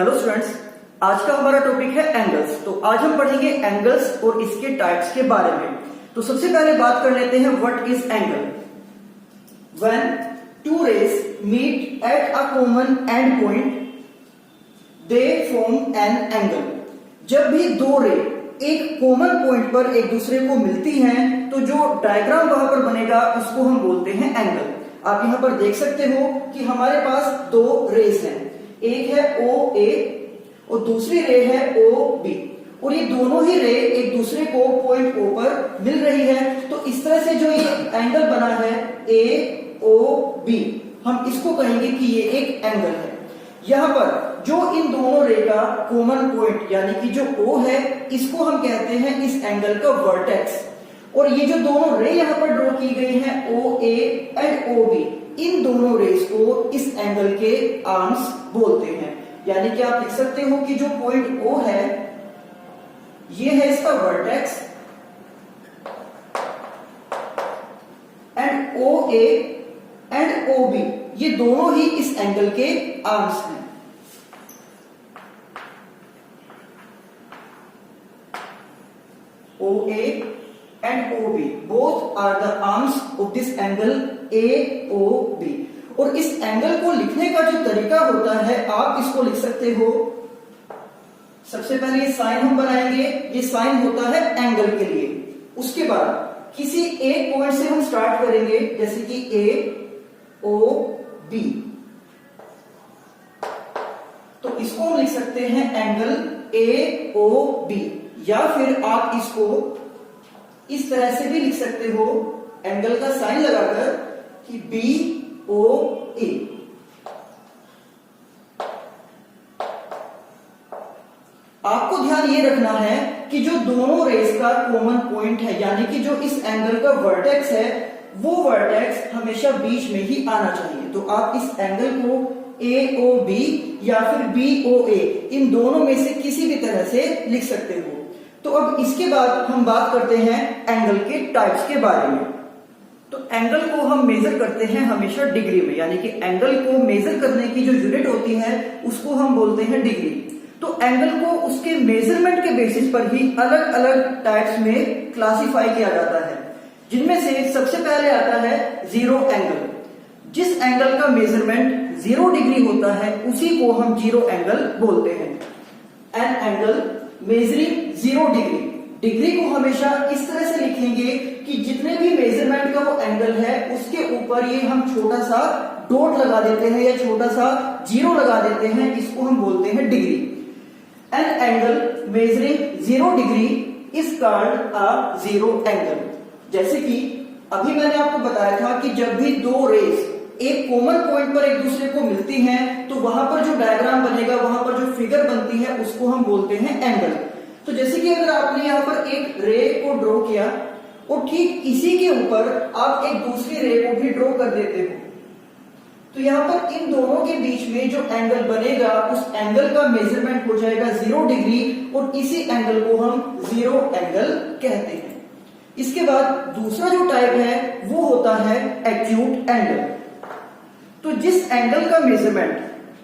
Hello students, आज का हमारा टॉपिक है एंगल्स। तो आज हम पढ़ेंगे एंगल्स और इसके टाइप्स के बारे में। तो सबसे पहले बात कर लेते हैं what is angle. When two rays meet at a common end point they form an angle. जब भी दो रे एक कॉमन पॉइंट पर एक दूसरे को मिलती हैं तो जो डायग्राम वहां पर बनेगा उसको हम बोलते हैं एंगल। आप यहां पर देख सकते हो कि हमारे पास दो रेज हैं, एक है ओ ए और दूसरी रे है ओ बी, और ये दोनों ही रे एक दूसरे को पॉइंट ओ पर मिल रही है। तो इस तरह से जो ये एंगल बना है ए ओ बी, हम इसको कहेंगे कि ये एक एंगल है। यहां पर जो इन दोनों रे का कॉमन पॉइंट यानी कि जो ओ है, इसको हम कहते हैं इस एंगल का वर्टेक्स। और ये जो दोनों रे यहां पर ड्रॉ की गई हैं ओ ए एंड ओ बी, इन दोनों रेस को इस एंगल के आर्म्स बोलते हैं। यानी कि आप लिख सकते हो कि जो पॉइंट O है ये है इसका vertex and OA and OB ये दोनों ही इस एंगल के आर्म्स हैं। OA and OB both are the arms of this angle AOB। और इस एंगल को लिखने का जो तरीका होता है आप इसको लिख सकते हो। सबसे पहले ये साइन हम बनाएंगे, ये साइन होता है एंगल के लिए। उसके बाद किसी एक पॉइंट से हम स्टार्ट करेंगे, जैसे कि AOB, तो इसको हम लिख सकते हैं एंगल AOB। या फिर आप इसको इस तरह से भी लिख सकते हो एंगल का साइन लगाकर कि BOA। आपको ध्यान ये रखना है कि जो दोनों रेस का कॉमन पॉइंट है यानी कि जो इस एंगल का वर्टेक्स है वो वर्टेक्स हमेशा बीच में ही आना चाहिए। तो आप इस एंगल को AOB या फिर BOA इन दोनों में से किसी भी तरह से लिख सकते हो। तो अब इसके बाद हम बात करते हैं एंगल के टाइप्स के बारे में। तो एंगल को हम मेजर करते हैं हमेशा डिग्री में, यानी कि एंगल को मेजर करने की जो यूनिट होती है उसको हम बोलते हैं डिग्री। तो एंगल को उसके मेजरमेंट के बेसिस पर ही अलग अलग टाइप्स में क्लासिफाई किया जाता है, जिनमें से सबसे पहले आता है जीरो एंगल। जिस एंगल का मेजरमेंट 0 डिग्री होता है उसी को हम जीरो एंगल बोलते हैं। An angle measuring 0 degree, degree को हमेशा इस तरह से लिखेंगे कि जितने भी मेजरमेंट का वो एंगल है उसके ऊपर ये हम छोटा सा डॉट लगा देते हैं या छोटा सा जीरो लगा देते हैं, इसको हम बोलते हैं degree. An angle measuring 0 degree is called a zero angle. जैसे कि अभी मैंने आपको बताया था कि जब भी दो रेस एक कॉमन पॉइंट पर एक दूसरे को मिलती हैं तो वहां पर जो डायग्राम बनेगा, वहां पर जो फिगर बनती है उसको हम बोलते हैं एंगल। तो जैसे कि अगर आपने यहाँ पर एक रे को ड्रॉ किया और ठीक इसी के ऊपर आप एक दूसरी रे को भी ड्रॉ कर देते हो, तो यहाँ पर इन दोनों के बीच में जो एंगल बनेगा उस एंगल का मेजरमेंट हो जाएगा 0 डिग्री और इसी एंगल को हम जीरो एंगल कहते हैं। इसके बाद दूसरा जो टाइप है वो होता है एक्यूट एंगल। तो जिस एंगल का मेजरमेंट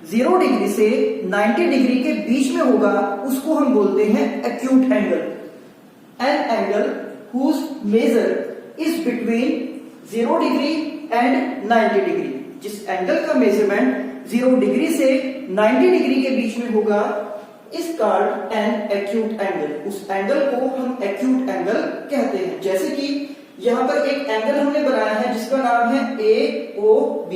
0 डिग्री से 90 डिग्री के बीच में होगा उसको हम बोलते हैं acute angle. An angle whose measure is between 0 degree and 90 degree. जिस एंगल का मेजरमेंट 0 डिग्री से 90 डिग्री के बीच में होगा is called an acute angle. उस एंगल को हम एक्यूट एंगल कहते हैं। जैसे कि यहां पर एक एंगल हमने बनाया है जिसका नाम है AOB,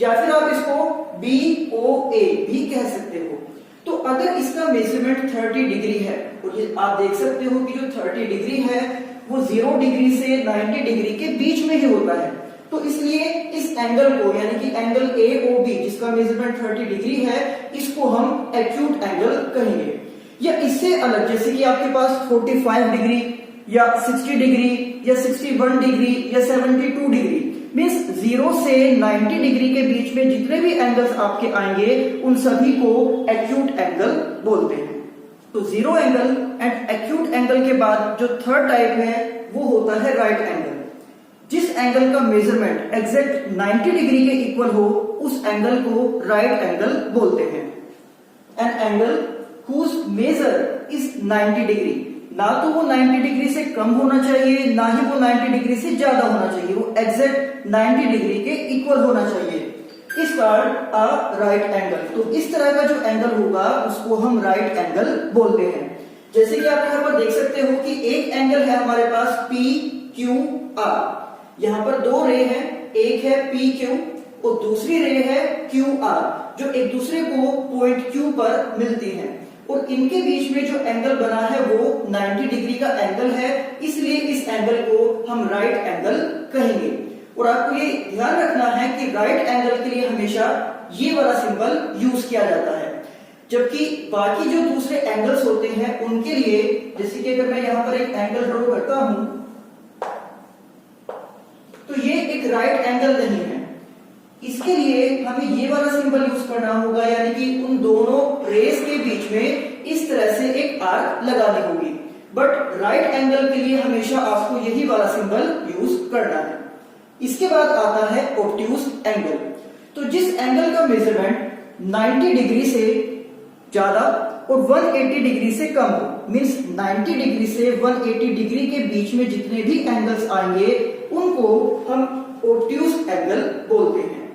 या फिर आप इसको BOA भी कह सकते हो। तो अगर इसका मेजरमेंट 30 डिग्री है और ये आप देख सकते हो कि जो 30 डिग्री है वो 0 डिग्री से 90 डिग्री के बीच में ही होता है, तो इसलिए इस एंगल को यानी कि एंगल AOB जिसका मेजरमेंट 30 डिग्री है इसको हम एक्यूट एंगल कहेंगे। या इससे अलग जैसे कि आपके पास 45 डिग्री या 60 डिग्री या 61 डिग्री या 72 डिग्री मीन्स 0 से 90 डिग्री के बीच में जितने भी एंगल्स आपके आएंगे उन सभी को एक्यूट एंगल बोलते हैं। तो zero angle and acute angle के बाद जो थर्ड टाइप है वो होता है राइट एंगल। जिस एंगल का मेजरमेंट एग्जैक्ट 90 डिग्री के इक्वल हो उस एंगल को राइट एंगल बोलते हैं। An angle whose measure is 90 degree, ना तो वो 90 डिग्री से कम होना चाहिए, ना ही वो 90 डिग्री से ज्यादा होना चाहिए, वो एग्जैक्ट 90 डिग्री के इक्वल होना चाहिए। इस कॉल्ड अ राइट एंगल। तो इस तरह का जो एंगल होगा उसको हम राइट एंगल बोलते हैं। जैसे कि आप यहाँ पर देख सकते हो कि एक एंगल है हमारे पास पी क्यू आर। यहाँ पर दो रे हैं, एक है पी क्यू और दूसरी रे है क्यू आर, जो एक दूसरे को पॉइंट क्यू पर मिलती हैं, और इनके बीच में जो एंगल बना है वो 90 डिग्री का एंगल है, इसलिए इस एंगल को हम राइट एंगल कहेंगे। और आपको ये ध्यान रखना है कि राइट एंगल के लिए हमेशा ये वाला सिंबल यूज किया जाता है, जबकि बाकी जो दूसरे एंगल्स होते हैं उनके लिए, जैसे कि अगर मैं यहाँ पर एक एंगल ड्रॉ करता हूं तो ये एक राइट एंगल नहीं है, इसके लिए हमें ये वाला सिंबल यूज करना होगा, यानी कि उन दोनों रेस के बीच में इस तरह से एक आर्क लगानी होगी। बट राइट एंगल के लिए हमेशा आपको यही वाला सिंबल यूज करना है। इसके बाद आता है ऑब्ट्यूज एंगल। तो जिस एंगल का मेजरमेंट 90 डिग्री से ज्यादा और 180 डिग्री से कम हो, मीन्स 90 डिग्री से 180 डिग्री के बीच में जितने भी एंगल्स आएंगे उनको हम ऑब्ट्यूज एंगल बोलते हैं।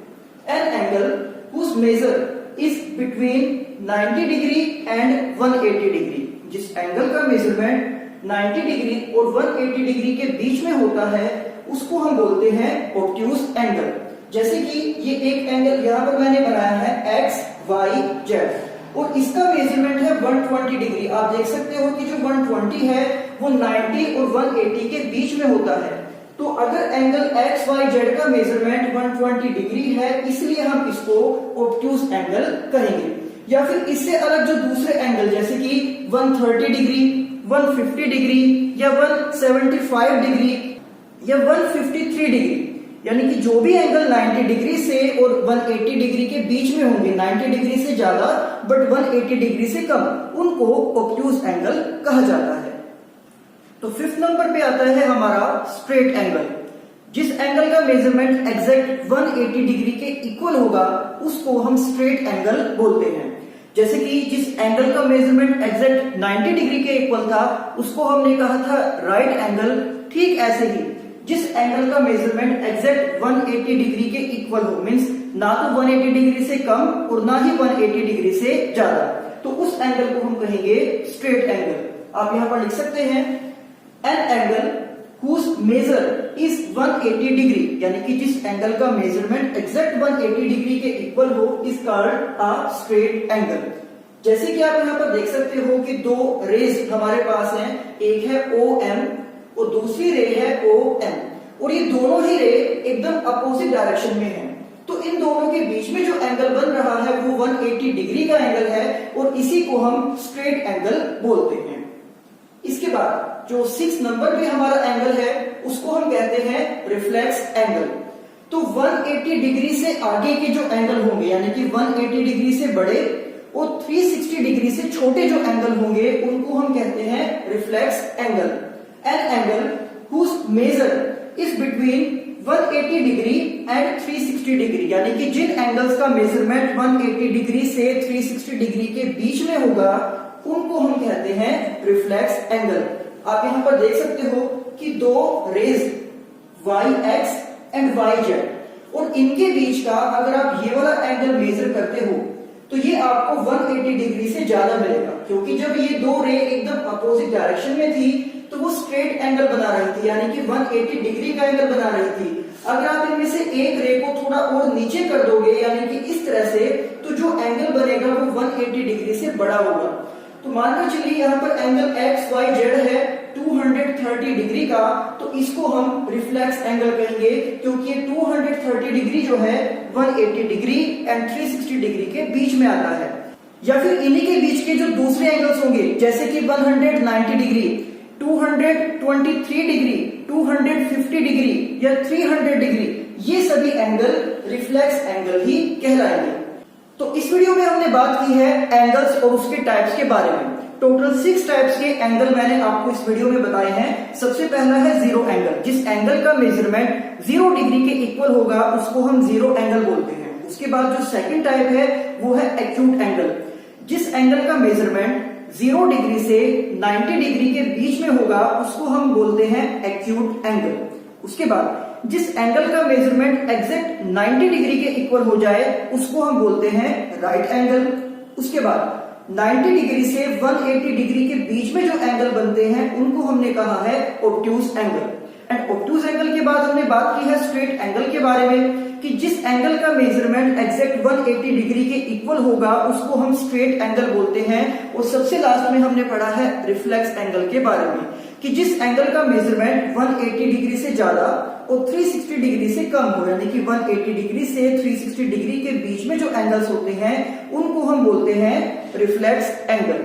An angle whose measure is between 90 degree and 180 degree, जिस एंगल का मेजरमेंट 90 डिग्री और 180 डिग्री के बीच में होता है उसको हम बोलते हैं ऑब्ट्यूज एंगल। जैसे कि ये एक एंगल यहाँ पर मैंने बनाया है एक्स वाई जेड और इसका मेजरमेंट है 120 डिग्री। आप देख सकते हो कि जो 120 है वो 90 और 180 के बीच में होता है। तो अगर एंगल एक्स वाई जेड का मेजरमेंट 120 डिग्री है, इसलिए हम इसको ऑब्ट्यूज एंगल कहेंगे। या फिर इससे अलग जो दूसरे एंगल जैसे कि 130 डिग्री, 150 डिग्री या 175 डिग्री या 153 डिग्री, यानी कि जो भी एंगल 90 डिग्री से और 180 डिग्री के बीच में होंगे, 90 डिग्री से ज्यादा बट 180 डिग्री से कम, उनको ऑब्ट्यूज एंगल कहा जाता है। तो फिफ्थ नंबर पे आता है हमारा स्ट्रेट एंगल। जिस एंगल का मेजरमेंट एग्जैक्ट 180 डिग्री के इक्वल होगा उसको हम स्ट्रेट एंगल बोलते हैं। जैसे कि जिस एंगल का मेजरमेंट एग्जैक्ट 90 डिग्री के इक्वल था उसको हमने कहा था राइट एंगल। ठीक ऐसे ही जिस एंगल का मेजरमेंट एग्जैक्ट 180 डिग्री के इक्वल हो, मींस ना तो 180 डिग्री से कम और ना ही 180 डिग्री से ज्यादा, तो उस एंगल को हम कहेंगे स्ट्रेट एंगल। आप यहां पर लिख सकते हैं an angle whose measure is 180 degree, यानी कि जिस एंगल का मेजरमेंट एग्जैक्ट 180 डिग्री के इक्वल हो is called a straight angle. जैसे कि आप यहाँ पर देख सकते हो कि दो रेज हमारे पास हैं, एक है OM और दूसरी रे है ON, और ये दोनों ही रे एकदम अपोजिट डायरेक्शन में हैं। तो इन दोनों के बीच में जो एंगल बन रहा है वो 180 डिग्री का एंगल है और इसी को हम स्ट्रेट एंगल बोलते हैं। इसके बाद जो 6 नंबर पे हमारा एंगल है उसको हम कहते हैं रिफ्लेक्स एंगल। तो 180 डिग्री से आगे के जो एंगल होंगे, यानी कि 180 डिग्री से बड़े और 360 डिग्री से छोटे जो एंगल होंगे उनको हम कहते हैं reflex angle. An angle whose measure is between 180 degree and 360 degree, यानी कि जिन एंगल्स का मेजरमेंट 180 डिग्री से 360 डिग्री के बीच में होगा उनको हम कहते हैं रिफ्लेक्स एंगल। आप यहां पर देख सकते हो कि दो रेज YX एंड YZ और इनके बीच का अगर आप ये वाला एंगल मेजर करते हो तो ये आपको 180 डिग्री से ज्यादा मिलेगा, क्योंकि जब ये दो रे एकदम अपोजिट डायरेक्शन में थी तो वो स्ट्रेट एंगल बना रही थी, यानी कि 180 डिग्री का एंगल बना रही थी। अगर आप इनमें से एक रे को थोड़ा और नीचे कर दोगे, यानी कि इस तरह से, तो जो एंगल बनेगा वो 180 डिग्री से बड़ा होगा। तो मानकर चलिए यहाँ पर एंगल XYZ है 230 डिग्री का, तो इसको हम रिफ्लेक्स एंगल कहेंगे, क्योंकि ये 230 डिग्री जो है 180 डिग्री एंड 360 डिग्री के बीच में आता है। या फिर इन्हीं के बीच के जो दूसरे एंगल्स होंगे जैसे कि 190 डिग्री, 223 डिग्री, 250 डिग्री या 300 डिग्री, ये सभी एंगल रिफ्लेक्स एंगल ही कहलाएंगे। तो इस वीडियो में हमने बात की है एंगल्स और उसके टाइप्स के बारे में। टोटल 6 टाइप्स के एंगल मैंने आपको इस वीडियो में बताए हैं। सबसे पहला है जीरो एंगल। जिस एंगल का मेजरमेंट 0 डिग्री के इक्वल होगा उसको हम जीरो एंगल बोलते हैं। उसके बाद जो सेकंड टाइप है वो है एक्यूट एंगल। जिस एंगल का मेजरमेंट 0 डिग्री से 90 डिग्री के बीच में होगा उसको हम बोलते हैं एक्यूट एंगल। उसके बाद जिस एंगल का मेजरमेंट एग्जैक्ट 90 डिग्री के इक्वल हो जाए उसको हम बोलते हैं राइट एंगल। उसके बाद 90 डिग्री से 180 डिग्री के बीच में जो एंगल बनते हैं उनको हमने कहा है obtuse angle. And obtuse angle के बाद हमने बात की है स्ट्रेट एंगल के बारे में कि जिस एंगल का मेजरमेंट एग्जैक्ट 180 डिग्री के इक्वल होगा उसको हम स्ट्रेट एंगल बोलते हैं। और सबसे लास्ट में हमने पढ़ा है रिफ्लेक्स एंगल के बारे में कि जिस एंगल का मेजरमेंट 180 डिग्री से ज्यादा और 360 डिग्री से कम हो, यानी कि 180 डिग्री से 360 डिग्री के बीच में जो एंगल्स होते हैं उनको हम बोलते हैं रिफ्लेक्स एंगल।